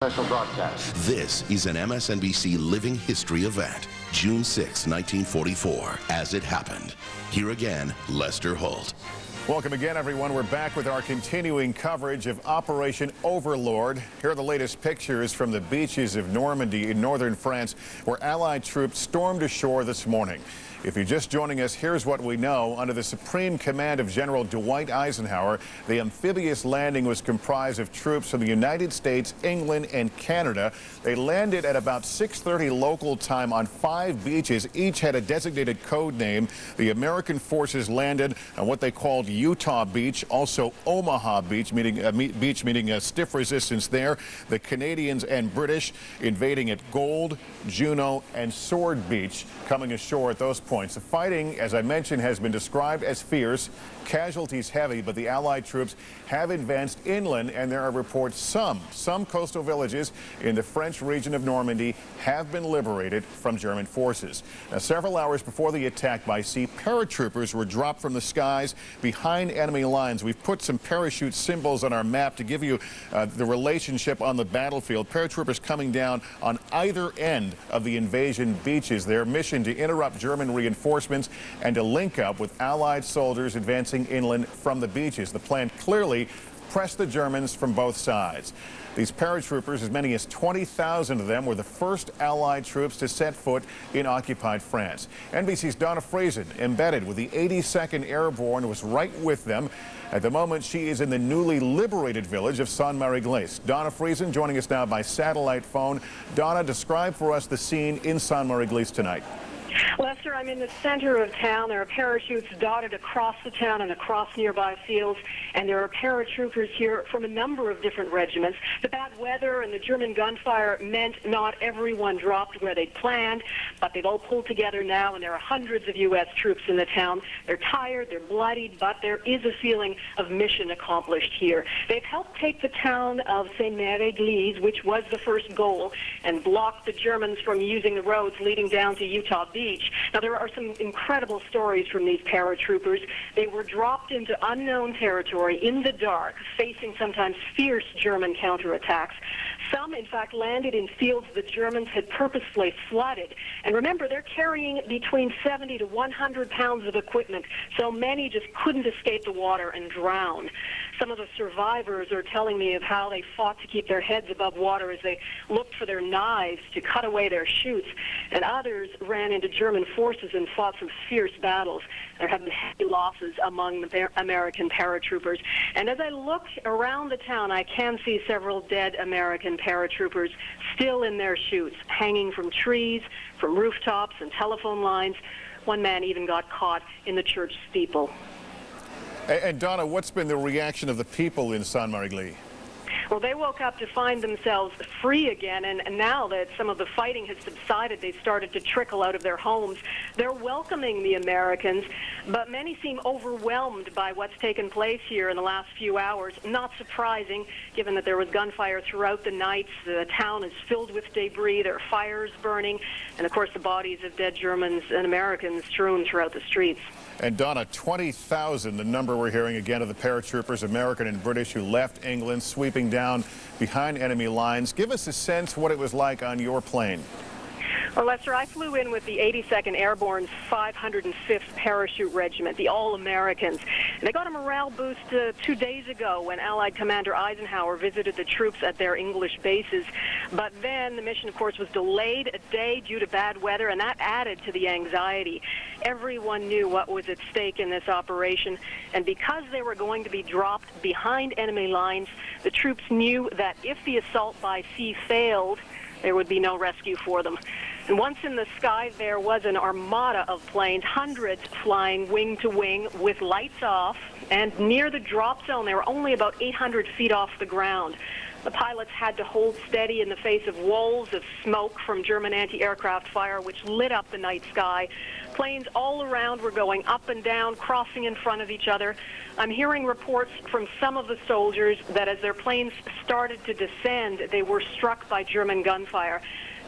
special broadcast. This is an MSNBC Living History event, June 6, 1944, as it happened. Here again, Lester Holt. Welcome again, everyone. We're back with our continuing coverage of Operation Overlord. Here are the latest pictures from the beaches of Normandy in northern France, where Allied troops stormed ashore this morning. If you're just joining us, here's what we know. Under the supreme command of General Dwight Eisenhower, the amphibious landing was comprised of troops from the United States, England, and Canada. They landed at about 6:30 local time on 5 beaches. Each had a designated code name. The American forces landed on what they called Utah Beach, also Omaha Beach, meeting stiff resistance there. The Canadians and British invading at Gold, Juno, and Sword Beach, coming ashore at those points. The fighting, as I mentioned, has been described as fierce, casualties heavy, but the Allied troops have advanced inland, and there are reports some coastal villages in the French region of Normandy have been liberated from German forces. Now, several hours before the attack by sea, paratroopers were dropped from the skies behind enemy lines. We've put some parachute symbols on our map to give you the relationship on the battlefield. Paratroopers coming down on either end of the invasion beaches. Their mission to interrupt German reinforcements and to link up with Allied soldiers advancing inland from the beaches. The plan clearly pressed the Germans from both sides. These paratroopers, as many as 20,000 of them, were the first Allied troops to set foot in occupied France. NBC's Donna Friesen, embedded with the 82nd Airborne, was right with them. At the moment, she is in the newly liberated village of Saint-Marie-Glace. Donna Friesen joining us now by satellite phone. Donna, describe for us the scene in Saint-Marie-Glace tonight. Lester, I'm in the center of town. There are parachutes dotted across the town and across nearby fields, and there are paratroopers here from a number of different regiments. The bad weather and the German gunfire meant not everyone dropped where they'd planned, but they've all pulled together now, and there are hundreds of U.S. troops in the town. They're tired, they're bloodied, but there is a feeling of mission accomplished here. They've helped take the town of Saint-Marie-Glace, which was the first goal, and blocked the Germans from using the roads leading down to Utah Beach. Now, there are some incredible stories from these paratroopers. They were dropped into unknown territory in the dark, facing sometimes fierce German counterattacks. Some, in fact, landed in fields the Germans had purposefully flooded. And remember, they're carrying between 70 to 100 pounds of equipment, so many just couldn't escape the water and drown. Some of the survivors are telling me of how they fought to keep their heads above water as they looked for their knives to cut away their chutes, and others ran into German forces and fought some fierce battles. There have been heavy losses among the American paratroopers. And as I look around the town, I can see several dead American paratroopers still in their chutes, hanging from trees, from rooftops and telephone lines. One man even got caught in the church steeple. And Donna, what's been the reaction of the people in Saint-Marie-Glace? Well, they woke up to find themselves free again, and now that some of the fighting has subsided, they started to trickle out of their homes. They're welcoming the Americans, but many seem overwhelmed by what's taken place here in the last few hours. Not surprising, given that there was gunfire throughout the night. The town is filled with debris. There are fires burning, and of course the bodies of dead Germans and Americans strewn throughout the streets. And Donna, 20,000, the number we're hearing again of the paratroopers, American and British, who left England, sweeping down behind enemy lines. Give us a sense what it was like on your plane. Well, Lester, I flew in with the 82nd Airborne's 505th Parachute Regiment, the All-Americans. And they got a morale boost 2 days ago when Allied Commander Eisenhower visited the troops at their English bases. But then the mission, of course, was delayed a day due to bad weather, and that added to the anxiety. Everyone knew what was at stake in this operation, and because they were going to be dropped behind enemy lines, the troops knew that if the assault by sea failed, there would be no rescue for them. And once in the sky, there was an armada of planes, hundreds flying wing to wing with lights off, and near the drop zone, they were only about 800 feet off the ground. The pilots had to hold steady in the face of walls of smoke from German anti-aircraft fire, which lit up the night sky. Planes all around were going up and down, crossing in front of each other. I'm hearing reports from some of the soldiers that as their planes started to descend, they were struck by German gunfire.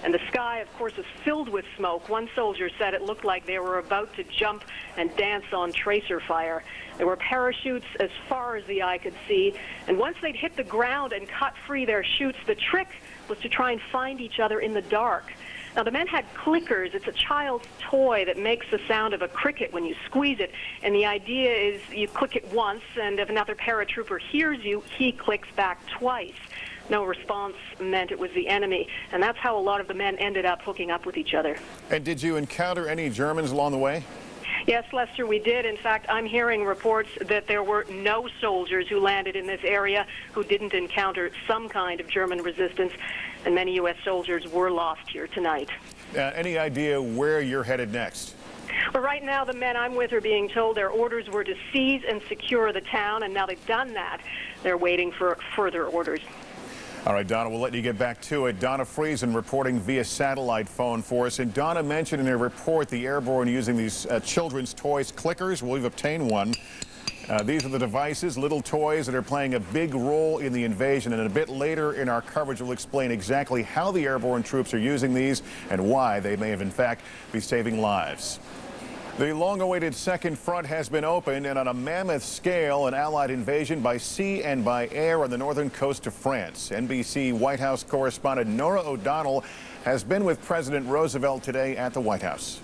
And the sky, of course, was filled with smoke. One soldier said it looked like they were about to jump and dance on tracer fire. There were parachutes as far as the eye could see. And once they'd hit the ground and cut free their chutes, the trick was to try and find each other in the dark. Now, the men had clickers. It's a child's toy that makes the sound of a cricket when you squeeze it. And the idea is you click it once, and if another paratrooper hears you, he clicks back twice. No response meant it was the enemy. And that's how a lot of the men ended up hooking up with each other. And did you encounter any Germans along the way? Yes, Lester, we did. In fact, I'm hearing reports that there were no soldiers who landed in this area who didn't encounter some kind of German resistance, and many U.S. soldiers were lost here tonight. Any idea where you're headed next? Well, right now, the men I'm with are being told their orders were to seize and secure the town, and now they've done that. They're waiting for further orders. All right, Donna, we'll let you get back to it. Donna Friesen reporting via satellite phone for us. And Donna mentioned in her report the airborne using these children's toys, clickers. Well, we've obtained one. These are the devices, little toys that are playing a big role in the invasion. And a bit later in our coverage, we'll explain exactly how the airborne troops are using these and why they may have, in fact, be saving lives. The long-awaited second front has been opened, and on a mammoth scale, an Allied invasion by sea and by air on the northern coast of France. NBC White House correspondent Norah O'Donnell has been with President Roosevelt today at the White House.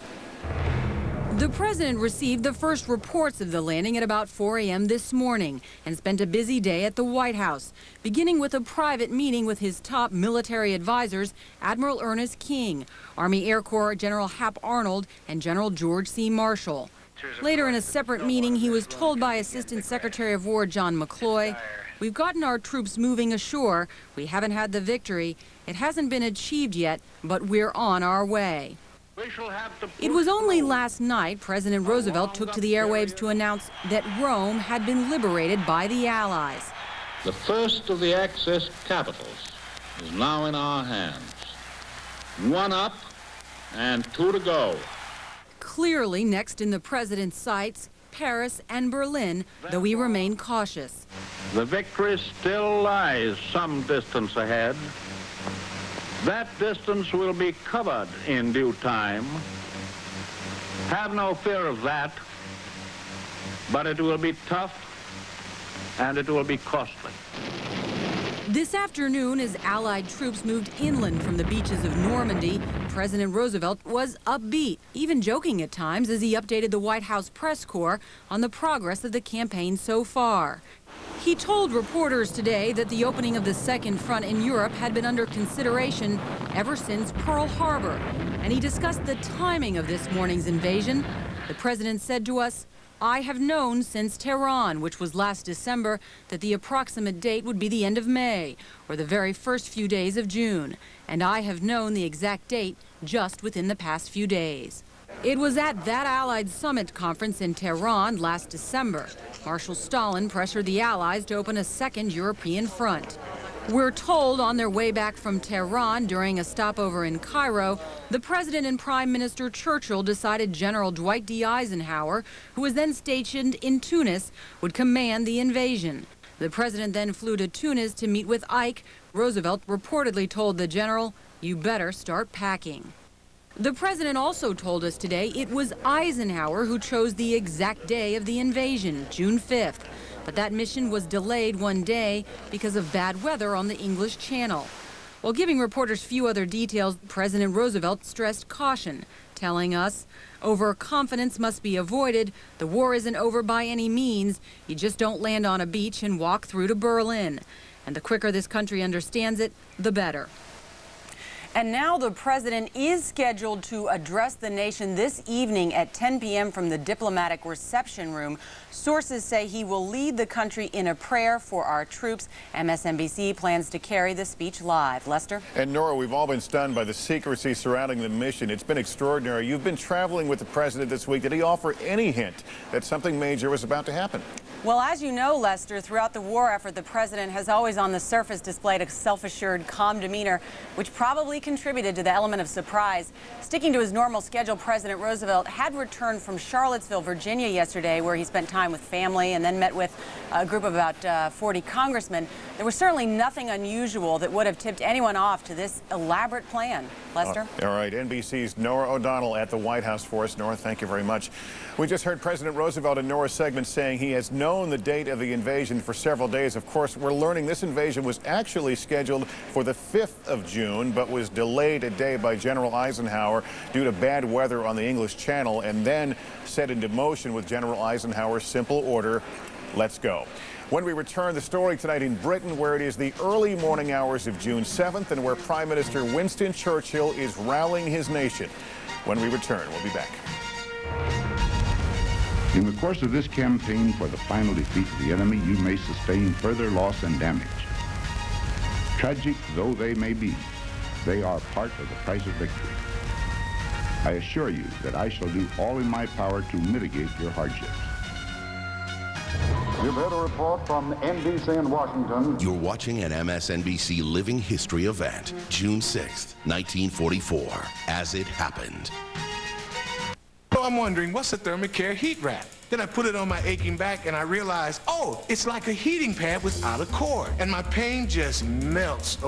The president received the first reports of the landing at about 4 a.m. this morning and spent a busy day at the White House, beginning with a private meeting with his top military advisors, Admiral Ernest King, Army Air Corps General Hap Arnold, and General George C. Marshall. Later in a separate meeting, he was told by Assistant Secretary of War John McCloy, "We've gotten our troops moving ashore. We haven't had the victory. It hasn't been achieved yet, but we're on our way." It was only last night President Roosevelt took to the airwaves to announce that Rome had been liberated by the Allies. The first of the Axis capitals is now in our hands. 1 up and 2 to go. Clearly next in the president's sights, Paris and Berlin, though he remained cautious. The victory still lies some distance ahead. That distance will be covered in due time. Have no fear of that, but it will be tough and it will be costly. This afternoon, as Allied troops moved inland from the beaches of Normandy, President Roosevelt was upbeat, even joking at times as he updated the White House press corps on the progress of the campaign so far. He told reporters today that the opening of the second front in Europe had been under consideration ever since Pearl Harbor, and he discussed the timing of this morning's invasion. The president said to us, "I have known since Tehran, which was last December, that the approximate date would be the end of May, or the very first few days of June. And I have known the exact date just within the past few days." It was at that Allied summit conference in Tehran last December. Marshal Stalin pressured the Allies to open a second European front. We're told on their way back from Tehran during a stopover in Cairo, the president and Prime Minister Churchill decided General Dwight D. Eisenhower, who was then stationed in Tunis, would command the invasion. The president then flew to Tunis to meet with Ike. Roosevelt reportedly told the general, "You better start packing." The president also told us today it was Eisenhower who chose the exact day of the invasion, June 5th. But that mission was delayed one day because of bad weather on the English Channel. While giving reporters few other details, President Roosevelt stressed caution, telling us, "Overconfidence must be avoided. The war isn't over by any means. You just don't land on a beach and walk through to Berlin. And the quicker this country understands it, the better." And now the president is scheduled to address the nation this evening at 10 p.m. from the diplomatic reception room. Sources say he will lead the country in a prayer for our troops. MSNBC plans to carry the speech live. Lester? And Nora, we've all been stunned by the secrecy surrounding the mission. It's been extraordinary. You've been traveling with the president this week. Did he offer any hint that something major was about to happen? Well, as you know, Lester, throughout the war effort, the president has always on the surface displayed a self-assured, calm demeanor, which probably contributed to the element of surprise. Sticking to his normal schedule, President Roosevelt had returned from Charlottesville, Virginia yesterday, where he spent time with family and then met with a group of about 40 congressmen. There was certainly nothing unusual that would have tipped anyone off to this elaborate plan. Lester? All right, NBC's Nora O'Donnell at the White House for us. Nora, thank you very much. We just heard President Roosevelt in Nora's segment saying he has known the date of the invasion for several days. Of course, we're learning this invasion was actually scheduled for the 5th of June, but was delayed a day by General Eisenhower due to bad weather on the English Channel, and then set into motion with General Eisenhower's simple order, let's go. When we return, the story tonight in Britain, where it is the early morning hours of June 7th and where Prime Minister Winston Churchill is rallying his nation. When we return, we'll be back. In the course of this campaign for the final defeat of the enemy, you may sustain further loss and damage. Tragic though they may be, they are part of the price of victory. I assure you that I shall do all in my power to mitigate your hardships. You've heard a report from NBC in Washington. You're watching an MSNBC Living History event, June 6th, 1944, as it happened. So I'm wondering, what's a thermocare heat wrap? Then I put it on my aching back and I realized, oh, it's like a heating pad without a cord. And my pain just melts